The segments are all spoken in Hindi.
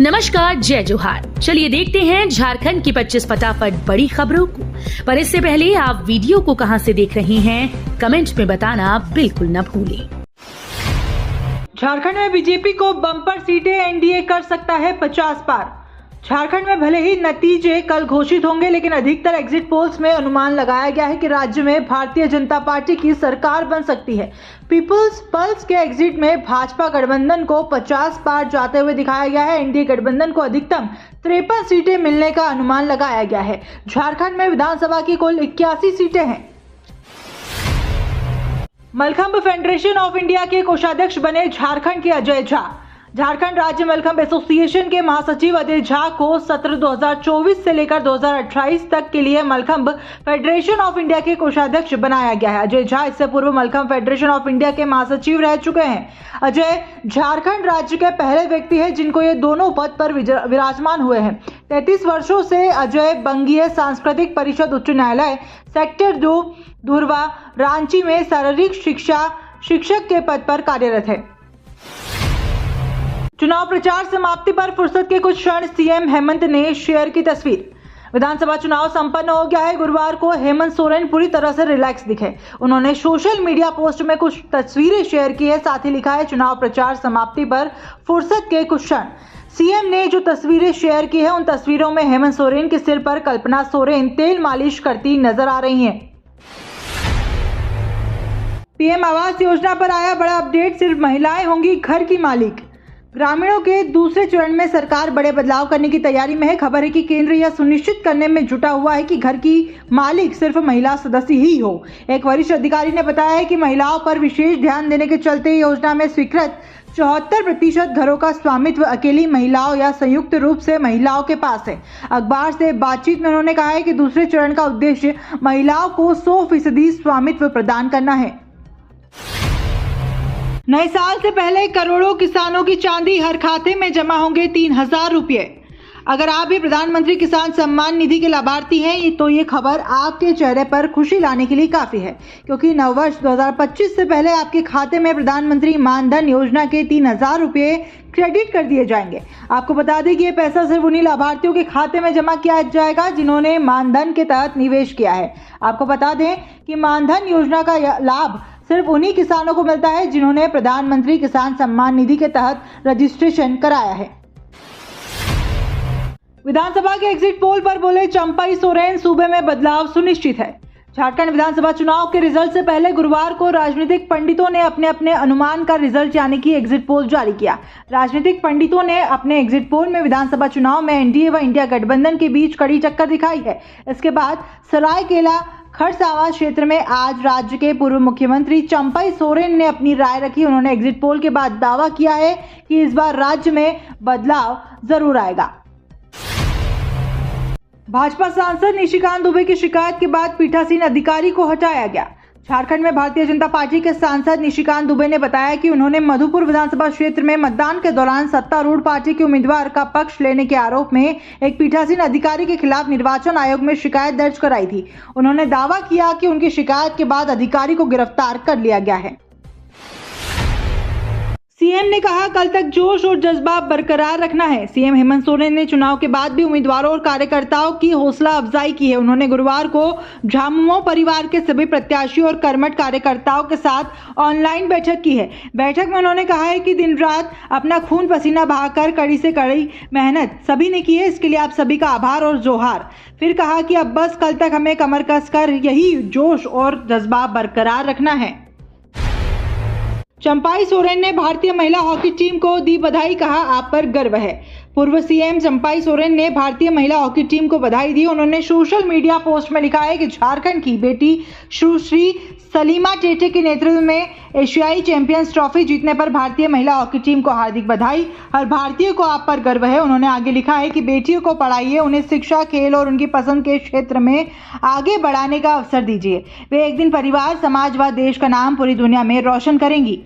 नमस्कार, जय जोहार। चलिए देखते हैं झारखंड की 25 फटाफट बड़ी खबरों को। पर इससे पहले आप वीडियो को कहां से देख रहे हैं, कमेंट में बताना बिल्कुल न भूलें। झारखंड में बीजेपी को बम्पर सीटें, एनडीए कर सकता है 50 पार। झारखंड में भले ही नतीजे कल घोषित होंगे, लेकिन अधिकतर एग्जिट पोल्स में अनुमान लगाया गया है कि राज्य में भारतीय जनता पार्टी की सरकार बन सकती है। पीपुल्स पल्स के एग्जिट में भाजपा गठबंधन को 50 पार जाते हुए दिखाया गया है। एनडीए गठबंधन को अधिकतम 53 सीटें मिलने का अनुमान लगाया गया है। झारखंड में विधानसभा की कुल 81 सीटें हैं। मलखंभ फेडरेशन ऑफ इंडिया के कोषाध्यक्ष बने झारखंड के अजय झा। झारखंड राज्य मलखंभ एसोसिएशन के महासचिव अजय झा को सत्र 2024 से लेकर 2028 तक के लिए मलखंभ फेडरेशन ऑफ इंडिया के कोषाध्यक्ष बनाया गया है। अजय झा इससे पूर्व मलखंभ फेडरेशन ऑफ इंडिया के महासचिव रह चुके हैं। अजय झारखंड राज्य के पहले व्यक्ति हैं जिनको ये दोनों पद पर विराजमान हुए हैं। 33 वर्षों से अजय बंगीय सांस्कृतिक परिषद उच्च न्यायालय सेक्टर 2 धुरवा रांची में शारीरिक शिक्षा शिक्षक के पद पर कार्यरत है। चुनाव प्रचार समाप्ति पर फुर्सत के कुछ क्षण सीएम हेमंत ने शेयर की तस्वीर। विधानसभा चुनाव संपन्न हो गया है। गुरुवार को हेमंत सोरेन पूरी तरह से रिलैक्स दिखे। उन्होंने सोशल मीडिया पोस्ट में कुछ तस्वीरें शेयर की है, साथ ही लिखा है चुनाव प्रचार समाप्ति पर फुर्सत के कुछ क्षण। सीएम ने जो तस्वीरें शेयर की है, उन तस्वीरों में हेमंत सोरेन के सिर पर कल्पना सोरेन तेल मालिश करती नजर आ रही हैं। पीएम आवास योजना पर आया बड़ा अपडेट, सिर्फ महिलाएं होंगी घर की मालिक। ग्रामीणों के दूसरे चरण में सरकार बड़े बदलाव करने की तैयारी में है। खबर है कि केंद्र यह सुनिश्चित करने में जुटा हुआ है कि घर की मालिक सिर्फ महिला सदस्य ही हो। एक वरिष्ठ अधिकारी ने बताया है कि महिलाओं पर विशेष ध्यान देने के चलते योजना में स्वीकृत 74% घरों का स्वामित्व अकेली महिलाओं या संयुक्त रूप से महिलाओं के पास है। अखबार से बातचीत में उन्होंने कहा है कि दूसरे चरण का उद्देश्य महिलाओं को 100% स्वामित्व प्रदान करना है। नए साल से पहले करोड़ों किसानों की चांदी हर खाते में जमा होंगे 3000 रुपये। अगर आप भी प्रधानमंत्री किसान सम्मान निधि के लाभार्थी हैं तो ये खबर आपके चेहरे पर खुशी लाने के लिए काफी है, क्योंकि नववर्ष 2025 से पहले आपके खाते में प्रधानमंत्री मानधन योजना के 3000 रुपये क्रेडिट कर दिए जाएंगे। आपको बता दें कि ये पैसा सिर्फ उन्हीं लाभार्थियों के खाते में जमा किया जाएगा जिन्होंने मानधन के तहत निवेश किया है। आपको बता दें कि मानधन योजना का लाभ सिर्फ उन्हीं किसानों को मिलता है जिन्होंने प्रधानमंत्री किसान सम्मान निधि के तहत रजिस्ट्रेशन कराया है। विधानसभा के एग्जिट पोल पर बोले चंपाई सोरेन, सूबे में बदलाव सुनिश्चित है। झारखंड विधानसभा चुनाव के रिजल्ट से पहले गुरुवार को राजनीतिक पंडितों ने अपने अपने अनुमान का रिजल्ट यानी कि एग्जिट पोल जारी किया। राजनीतिक पंडितों ने अपने एग्जिट पोल में विधानसभा चुनाव में एनडीए व इंडिया गठबंधन के बीच कड़ी टक्कर दिखाई है। इसके बाद सरायकेला खरसावां क्षेत्र में आज राज्य के पूर्व मुख्यमंत्री चंपाई सोरेन ने अपनी राय रखी। उन्होंने एग्जिट पोल के बाद दावा किया है कि इस बार राज्य में बदलाव जरूर आएगा। भाजपा सांसद निशिकांत दुबे की शिकायत के बाद पीठासीन अधिकारी को हटाया गया। झारखंड में भारतीय जनता पार्टी के सांसद निशिकांत दुबे ने बताया कि उन्होंने मधुपुर विधानसभा क्षेत्र में मतदान के दौरान सत्तारूढ़ पार्टी के उम्मीदवार का पक्ष लेने के आरोप में एक पीठासीन अधिकारी के खिलाफ निर्वाचन आयोग में शिकायत दर्ज कराई थी। उन्होंने दावा किया कि उनकी शिकायत के बाद अधिकारी को गिरफ्तार कर लिया गया है। सीएम ने कहा कल तक जोश और जज्बा बरकरार रखना है। सीएम हेमंत सोरेन ने चुनाव के बाद भी उम्मीदवारों और कार्यकर्ताओं की हौसला अफजाई की है। उन्होंने गुरुवार को झामुमो परिवार के सभी प्रत्याशियों और कर्मठ कार्यकर्ताओं के साथ ऑनलाइन बैठक की है। बैठक में उन्होंने कहा है कि दिन रात अपना खून पसीना बहाकर कड़ी से कड़ी मेहनत सभी ने की है। इसके लिए आप सभी का आभार और जोहार। फिर कहा कि अब बस कल तक हमें कमर कसकर यही जोश और जज्बा बरकरार रखना है। चंपाई सोरेन ने भारतीय महिला हॉकी टीम को दी बधाई, कहा आप पर गर्व है। पूर्व सीएम चंपाई सोरेन ने भारतीय महिला हॉकी टीम को बधाई दी। उन्होंने सोशल मीडिया पोस्ट में लिखा है कि झारखंड की बेटी सुश्री सलीमा टेटे के नेतृत्व में एशियाई चैंपियंस ट्रॉफी जीतने पर भारतीय महिला हॉकी टीम को हार्दिक बधाई। हर भारतीय को आप पर गर्व है। उन्होंने आगे लिखा है कि बेटियों को पढ़ाइए, उन्हें शिक्षा, खेल और उनकी पसंद के क्षेत्र में आगे बढ़ाने का अवसर दीजिए। वे एक दिन परिवार, समाज व देश का नाम पूरी दुनिया में रोशन करेंगी।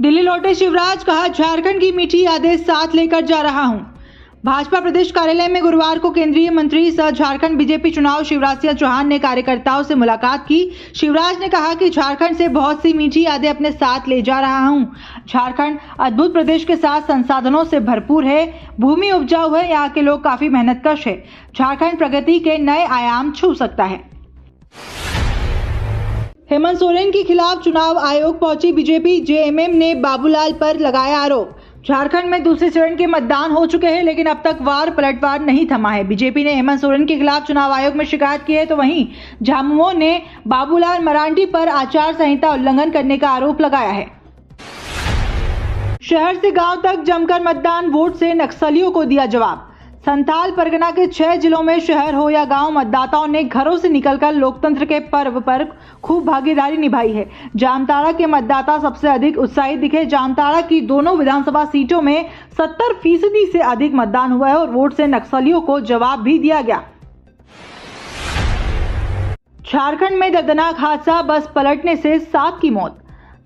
दिल्ली लौटे शिवराज, कहा झारखंड की मीठी यादें साथ लेकर जा रहा हूं। भाजपा प्रदेश कार्यालय में गुरुवार को केंद्रीय मंत्री सह झारखंड बीजेपी चुनाव शिवराज सिंह चौहान ने कार्यकर्ताओं से मुलाकात की। शिवराज ने कहा कि झारखंड से बहुत सी मीठी यादें अपने साथ ले जा रहा हूं। झारखंड अद्भुत प्रदेश के साथ संसाधनों से भरपूर है, भूमि उपजाऊ है, यहाँ के लोग काफी मेहनतकश है। झारखंड प्रगति के नए आयाम छू सकता है। हेमंत सोरेन के खिलाफ चुनाव आयोग पहुंची बीजेपी, जेएमएम ने बाबूलाल पर लगाया आरोप। झारखंड में दूसरे चरण के मतदान हो चुके हैं, लेकिन अब तक वार पलटवार नहीं थमा है। बीजेपी ने हेमंत सोरेन के खिलाफ चुनाव आयोग में शिकायत की है, तो वहीं झामुमो ने बाबूलाल मरांडी पर आचार संहिता उल्लंघन करने का आरोप लगाया है। शहर से गांव तक जमकर मतदान, वोट से नक्सलियों को दिया जवाब। संथाल परगना के 6 जिलों में शहर हो या गांव, मतदाताओं ने घरों से निकलकर लोकतंत्र के पर्व पर खूब भागीदारी निभाई है। जामताड़ा के मतदाता सबसे अधिक उत्साहित दिखे। जामताड़ा की दोनों विधानसभा सीटों में 70% से अधिक मतदान हुआ है और वोट से नक्सलियों को जवाब भी दिया गया। झारखंड में दर्दनाक हादसा, बस पलटने से 7 की मौत।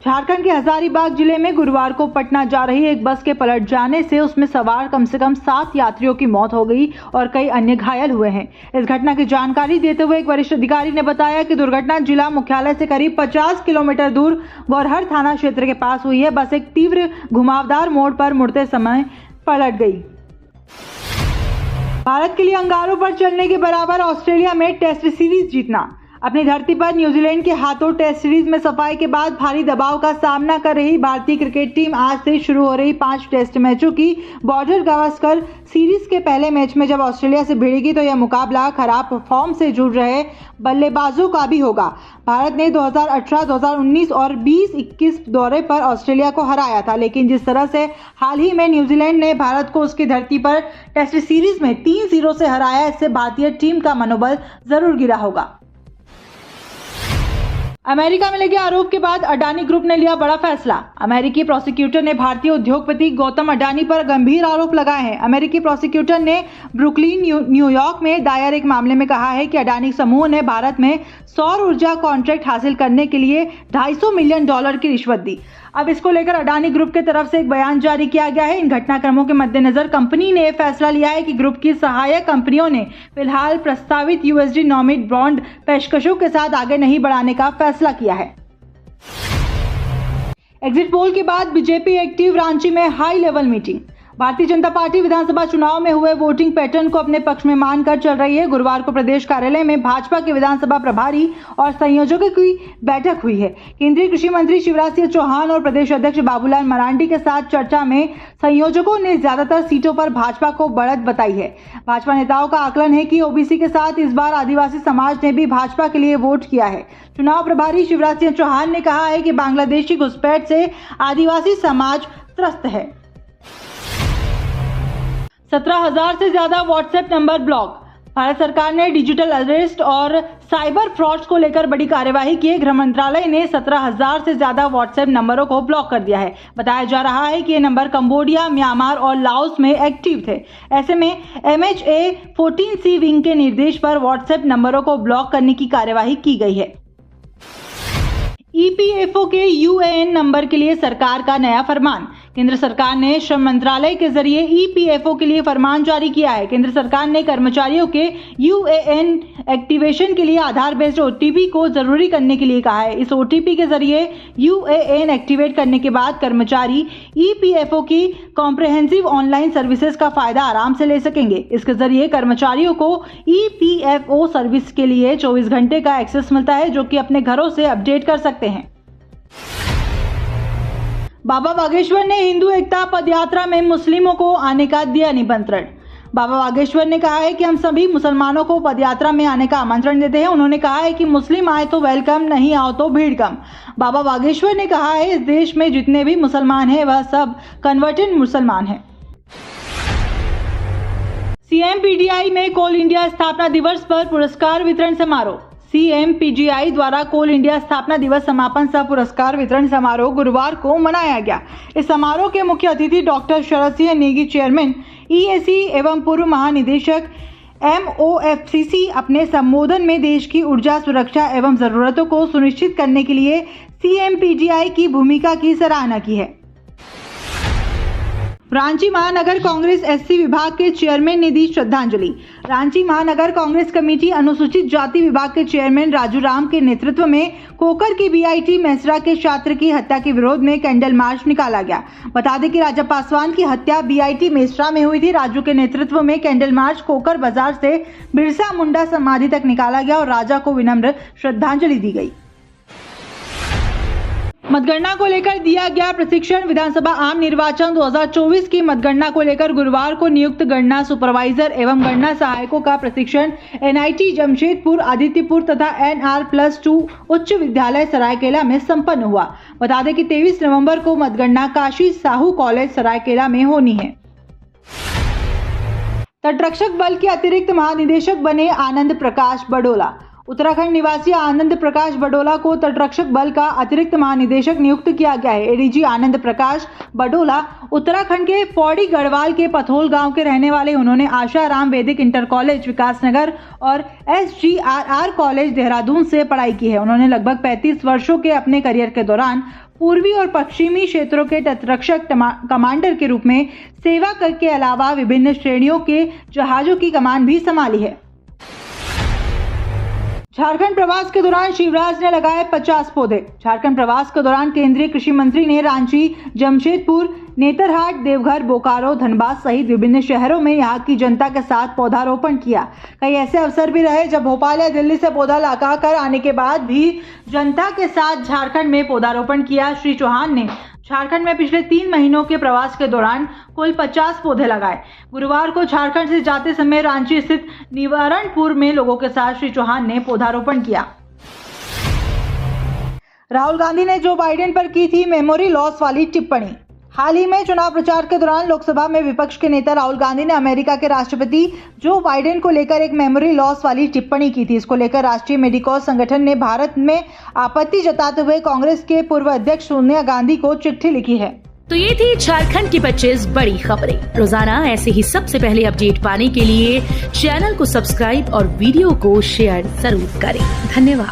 झारखंड के हजारीबाग जिले में गुरुवार को पटना जा रही एक बस के पलट जाने से उसमें सवार कम से कम 7 यात्रियों की मौत हो गई और कई अन्य घायल हुए हैं। इस घटना की जानकारी देते हुए एक वरिष्ठ अधिकारी ने बताया कि दुर्घटना जिला मुख्यालय से करीब 50 किलोमीटर दूर गौरहर थाना क्षेत्र के पास हुई है। बस एक तीव्र घुमावदार मोड़ पर मुड़ते समय पलट गई। भारत के लिए अंगारों पर चलने के बराबर ऑस्ट्रेलिया में टेस्ट सीरीज जीतना। अपनी धरती पर न्यूजीलैंड के हाथों टेस्ट सीरीज में सफाई के बाद भारी दबाव का सामना कर रही भारतीय क्रिकेट टीम आज से शुरू हो रही 5 टेस्ट मैचों की बॉर्डर गावस्कर सीरीज के पहले मैच में जब ऑस्ट्रेलिया से भिड़ेगी तो यह मुकाबला खराब फॉर्म से जुड़ रहे बल्लेबाजों का भी होगा। भारत ने 2018, 2019 और 2021 दौरे पर ऑस्ट्रेलिया को हराया था, लेकिन जिस तरह से हाल ही में न्यूजीलैंड ने भारत को उसकी धरती पर टेस्ट सीरीज में 3-0 से हराया, इससे भारतीय टीम का मनोबल जरूर गिरा होगा। अमेरिका में लगे आरोप के बाद अडानी ग्रुप ने लिया बड़ा फैसला। अमेरिकी प्रोसिक्यूटर ने भारतीय उद्योगपति गौतम अडानी पर गंभीर आरोप लगाए हैं। अमेरिकी प्रोसिक्यूटर ने ब्रुकलिन, न्यूयॉर्क में दायर एक मामले में कहा है कि अडानी समूह ने भारत में सौर ऊर्जा कॉन्ट्रैक्ट हासिल करने के लिए $250 मिलियन की रिश्वत दी। अब इसको लेकर अडानी ग्रुप की तरफ से एक बयान जारी किया गया है। इन घटनाक्रमों के मद्देनजर कंपनी ने फैसला लिया है कि ग्रुप की सहायक कंपनियों ने फिलहाल प्रस्तावित USD नॉमिनेट बॉन्ड पेशकशों के साथ आगे नहीं बढ़ाने का फैसला किया है। एग्जिट पोल के बाद बीजेपी एक्टिव, रांची में high level meeting. Bharatiya Janata party विधानसभा चुनाव में हुए वोटिंग पैटर्न को अपने पक्ष में मानकर चल रही है। गुरुवार को प्रदेश कार्यालय में भाजपा के विधानसभा प्रभारी और संयोजकों की बैठक हुई है। केंद्रीय कृषि मंत्री शिवराज सिंह चौहान और प्रदेश अध्यक्ष बाबूलाल मरांडी के साथ चर्चा में संयोजकों ने ज्यादातर सीटों पर भाजपा को बढ़त बताई है। भाजपा नेताओं का आकलन है कि ओबीसी के साथ इस बार आदिवासी समाज ने भी भाजपा के लिए वोट किया है। चुनाव प्रभारी शिवराज सिंह चौहान ने कहा है कि बांग्लादेशी घुसपैठ से आदिवासी समाज त्रस्त है। 17,000 से ज्यादा व्हाट्सएप नंबर ब्लॉक। भारत सरकार ने डिजिटल अरेस्ट और साइबर फ्रॉड्स को लेकर बड़ी कार्यवाही की है। गृह मंत्रालय ने 17,000 से ज्यादा व्हाट्सएप नंबरों को ब्लॉक कर दिया है। बताया जा रहा है कि ये नंबर कंबोडिया, म्यांमार और लाओस में एक्टिव थे। ऐसे में MHA-14C विंग के निर्देश पर व्हाट्सएप नंबरों को ब्लॉक करने की कार्यवाही की गई है। EPFO के UAN नंबर के लिए सरकार का नया फरमान। केंद्र सरकार ने श्रम मंत्रालय के जरिए EPFO के लिए फरमान जारी किया है। केंद्र सरकार ने कर्मचारियों के UAN एक्टिवेशन के लिए आधार बेस्ड OTP को जरूरी करने के लिए कहा है। इस OTP के जरिए UAN एक्टिवेट करने के बाद कर्मचारी EPFO की कॉम्प्रिहेंसिव ऑनलाइन सर्विसेज का फायदा आराम से ले सकेंगे। इसके जरिए कर्मचारियों को EPFO सर्विस के लिए 24 घंटे का एक्सेस मिलता है, जो कि अपने घरों से अपडेट कर सकते हैं। बाबा बागेश्वर ने हिंदू एकता पदयात्रा में मुस्लिमों को आने का दिया निमंत्रण। बाबा बागेश्वर ने कहा है कि हम सभी मुसलमानों को पदयात्रा में आने का आमंत्रण देते हैं। उन्होंने कहा है कि मुस्लिम आए तो वेलकम, नहीं आओ तो भीड़ कम। बाबा बागेश्वर ने कहा है इस देश में जितने भी मुसलमान हैं वह सब कन्वर्टेड मुसलमान हैं। CMPGI में कोल इंडिया स्थापना दिवस पर पुरस्कार वितरण समारोह। CMPGI द्वारा कोल इंडिया स्थापना दिवस समापन सह पुरस्कार वितरण समारोह गुरुवार को मनाया गया। इस समारोह के मुख्य अतिथि doctor Sharad Singh Negi, chairman EAC एवं पूर्व महानिदेशक MOFCC अपने संबोधन में देश की ऊर्जा सुरक्षा एवं जरूरतों को सुनिश्चित करने के लिए CMPGI की भूमिका की सराहना की है। रांची महानगर कांग्रेस एससी विभाग के चेयरमैन ने दी श्रद्धांजलि। रांची महानगर कांग्रेस कमेटी अनुसूचित जाति विभाग के चेयरमैन राजू राम के नेतृत्व में कोकर की बीआईटी मेसरा के छात्र की हत्या के विरोध में कैंडल मार्च निकाला गया। बता दें कि राजा पासवान की हत्या बीआईटी मेसरा में हुई थी। राजू के नेतृत्व में कैंडल मार्च कोकर बाजार से बिरसा मुंडा समाधि तक निकाला गया और राजा को विनम्र श्रद्धांजलि दी गई। मतगणना को लेकर दिया गया प्रशिक्षण। विधानसभा आम निर्वाचन 2024 की मतगणना को लेकर गुरुवार को नियुक्त गणना सुपरवाइजर एवं गणना सहायकों का प्रशिक्षण एनआईटी जमशेदपुर, आदित्यपुर तथा NR+2 उच्च विद्यालय सरायकेला में संपन्न हुआ। बता दें कि 23 नवंबर को मतगणना काशी साहू कॉलेज सरायकेला में होनी है। तटरक्षक बल के अतिरिक्त महानिदेशक बने आनंद प्रकाश बडोला। उत्तराखंड निवासी आनंद प्रकाश बडोला को तटरक्षक बल का अतिरिक्त महानिदेशक नियुक्त किया गया है। एडीजी आनंद प्रकाश बडोला उत्तराखंड के पौड़ी गढ़वाल के पथोल गांव के रहने वाले। उन्होंने आशाराम वैदिक इंटर कॉलेज विकासनगर और SGRR कॉलेज देहरादून से पढ़ाई की है। उन्होंने लगभग 35 वर्षों के अपने करियर के दौरान पूर्वी और पश्चिमी क्षेत्रों के तटरक्षक कमांडर के रूप में सेवा के अलावा विभिन्न श्रेणियों के जहाजों की कमान भी संभाली है। झारखंड प्रवास के दौरान शिवराज ने लगाए 50 पौधे। झारखंड प्रवास के दौरान केंद्रीय कृषि मंत्री ने रांची, जमशेदपुर, नेतरहाट, देवघर, बोकारो, धनबाद सहित विभिन्न शहरों में यहां की जनता के साथ पौधारोपण किया। कई ऐसे अवसर भी रहे जब भोपाल या दिल्ली से पौधा लगा कर आने के बाद भी जनता के साथ झारखंड में पौधारोपण किया। श्री चौहान ने झारखंड में पिछले 3 महीनों के प्रवास के दौरान कुल 50 पौधे लगाए। गुरुवार को झारखंड से जाते समय रांची स्थित निवारणपुर में लोगों के साथ श्री चौहान ने पौधारोपण किया। राहुल गांधी ने जो बाइडेन पर की थी मेमोरी लॉस वाली टिप्पणी। हाल ही में चुनाव प्रचार के दौरान लोकसभा में विपक्ष के नेता राहुल गांधी ने अमेरिका के राष्ट्रपति जो बाइडेन को लेकर एक मेमोरी लॉस वाली टिप्पणी की थी। इसको लेकर राष्ट्रीय मेडिकॉज संगठन ने भारत में आपत्ति जताते हुए कांग्रेस के पूर्व अध्यक्ष सोनिया गांधी को चिट्ठी लिखी है। तो ये थी झारखंड की 25 बड़ी खबरें। रोजाना ऐसे ही सबसे पहले अपडेट पाने के लिए चैनल को सब्सक्राइब और वीडियो को शेयर जरूर करें। धन्यवाद।